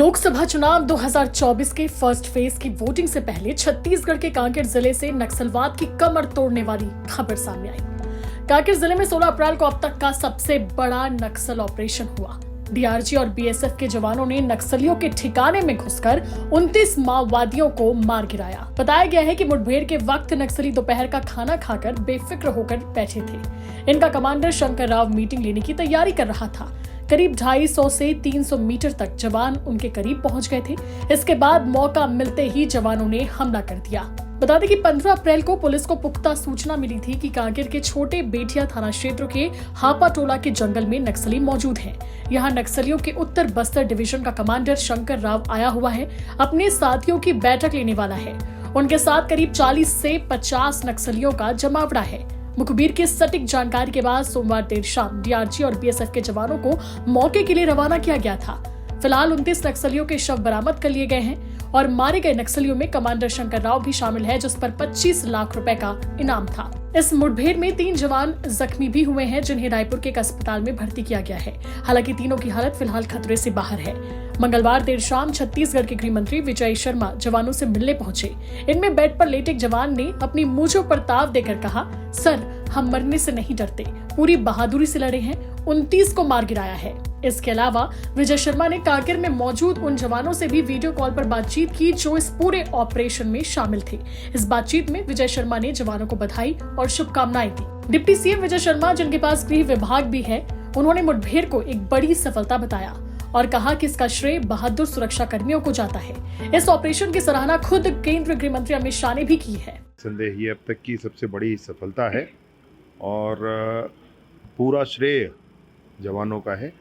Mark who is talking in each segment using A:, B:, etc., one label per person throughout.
A: लोकसभा चुनाव 2024 के first phase की वोटिंग से पहले छत्तीसगढ़ के कांकेर जिले से नक्सलवाद की कमर तोड़ने वाली खबर सामने आई। कांकेर जिले में 16 अप्रैल को अब तक का सबसे बड़ा नक्सल ऑपरेशन हुआ। डीआरजी और बीएसएफ के जवानों ने नक्सलियों के ठिकाने में घुसकर 29 माओवादियों को मार गिराया। बताया गया है कि मुठभेड़ के वक्त नक्सली दोपहर का खाना खाकर बेफिक्र होकर बैठे थे। इनका कमांडर शंकर राव मीटिंग लेने की तैयारी कर रहा था। करीब 250 से 300 मीटर तक जवान उनके करीब पहुंच गए थे। इसके बाद मौका मिलते ही जवानों ने हमला कर दिया। बता दें कि 15 अप्रैल को पुलिस को पुख्ता सूचना मिली थी कि कांकेर के छोटे बेटिया थाना क्षेत्र के हापा टोला के जंगल में नक्सली मौजूद हैं। यहाँ नक्सलियों के उत्तर बस्तर डिवीजन का कमांडर शंकर राव आया हुआ है, अपने साथियों की बैठक लेने वाला है। उनके साथ करीब 40 से 50 नक्सलियों का जमावड़ा है। मुखबिर की सटीक जानकारी के बाद सोमवार देर शाम डीआरजी और बीएसएफ के जवानों को मौके के लिए रवाना किया गया था। फिलहाल 29 नक्सलियों के शव बरामद कर लिए गए हैं और मारे गए नक्सलियों में कमांडर शंकर राव भी शामिल है, जिस पर 25 लाख रुपए का इनाम था। इस मुठभेड़ में 3 जवान जख्मी भी हुए हैं, जिन्हें रायपुर के एक अस्पताल में भर्ती किया गया है। हालांकि तीनों की हालत फिलहाल खतरे से बाहर है। मंगलवार देर शाम छत्तीसगढ़ के गृह मंत्री विजय शर्मा जवानों से मिलने पहुंचे। इनमें बेड पर लेटे एक जवान ने अपनी मूंछों पर ताव देकर कहा, सर हम मरने से नहीं डरते, पूरी बहादुरी से लड़े हैं, 29 को मार गिराया है। इसके अलावा विजय शर्मा ने कांकेर में मौजूद उन जवानों से भी वीडियो कॉल पर बातचीत की जो इस पूरे ऑपरेशन में शामिल थे। इस बातचीत में विजय शर्मा ने जवानों को बधाई और शुभकामनाएं दी। डिप्टी सीएम विजय शर्मा, जिनके पास गृह विभाग भी है, उन्होंने मुठभेड़ को एक बड़ी सफलता बताया और कहा कि इसका श्रेय बहादुर सुरक्षा कर्मियों को जाता है। इस ऑपरेशन की सराहना खुद केंद्रीय गृह मंत्री अमित शाह ने भी की है।
B: संदेह ये अब तक की सबसे बड़ी सफलता है और पूरा श्रेय जवानों का है,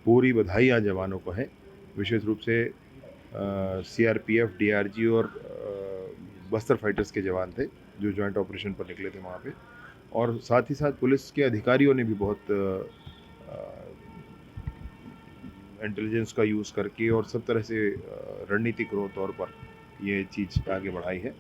B: पूरी बधाइयाँ जवानों को है। विशेष रूप से सीआरपीएफ, डीआरजी और बस्तर फाइटर्स के जवान थे जो जॉइंट ऑपरेशन पर निकले थे वहाँ पे, और साथ ही साथ पुलिस के अधिकारियों ने भी बहुत इंटेलिजेंस का यूज़ करके और सब तरह से रणनीतिक तौर पर ये चीज़ आगे बढ़ाई है।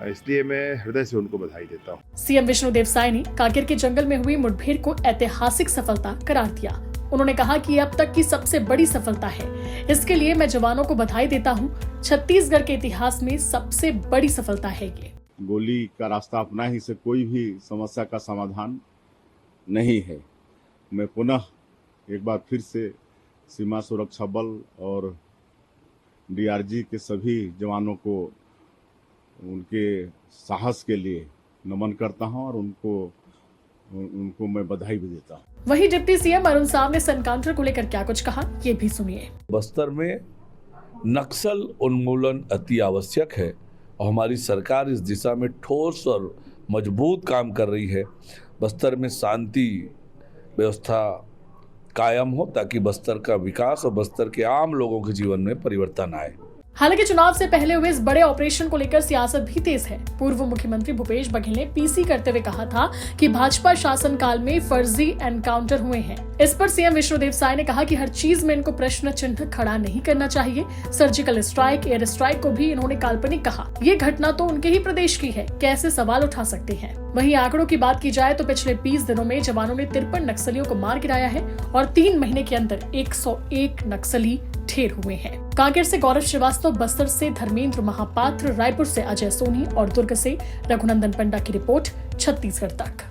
B: इसलिए मैं हृदय से उनको बधाई देता हूँ।
A: सीएम विष्णुदेव साय ने कांकेर के जंगल में हुई मुठभेड़ को ऐतिहासिक सफलता करार दिया। उन्होंने कहा कि ये अब तक की सबसे बड़ी सफलता है। इसके लिए मैं जवानों को बधाई देता हूँ। छत्तीसगढ़ के इतिहास में सबसे बड़ी सफलता है ये।
C: गोली का रास्ता अपनाने से कोई भी समस्या का समाधान नहीं है। मैं पुनः एक बार फिर से सीमा सुरक्षा बल और डीआरजी के सभी जवानों को उनके साहस के लिए नमन करता हूं और उनको मैं बधाई भी देता हूं।
A: वहीं डिप्टी सीएम अरुण साव ने एनकाउंटर को लेकर क्या कुछ कहा, ये भी सुनिए।
D: बस्तर में नक्सल उन्मूलन अति आवश्यक है और हमारी सरकार इस दिशा में ठोस और मजबूत काम कर रही है। बस्तर में शांति व्यवस्था कायम हो ताकि बस्तर का विकास और बस्तर के आम लोगों के जीवन में परिवर्तन आए।
A: हालांकि चुनाव से पहले हुए इस बड़े ऑपरेशन को लेकर सियासत भी तेज है। पूर्व मुख्यमंत्री भूपेश बघेल ने पीसी करते हुए कहा था कि भाजपा शासनकाल में फर्जी एनकाउंटर हुए हैं। इस पर सीएम विष्णुदेव साय ने कहा कि हर चीज में इनको प्रश्न चिन्ह खड़ा नहीं करना चाहिए। सर्जिकल स्ट्राइक, एयर स्ट्राइक को भी इन्होंने काल्पनिक कहा। ये घटना तो उनके ही प्रदेश की है, कैसे सवाल उठा सकते हैं। वहीं आंकड़ों की बात की जाए तो पिछले 20 दिनों में जवानों ने 53 नक्सलियों को मार गिराया है और 3 महीने के अंदर 101 नक्सली ढेर हुए हैं। कांकेर से गौरव श्रीवास्तव, बस्तर से धर्मेंद्र महापात्र, रायपुर से अजय सोनी और दुर्ग से रघुनंदन पंडा की रिपोर्ट, छत्तीसगढ़ तक।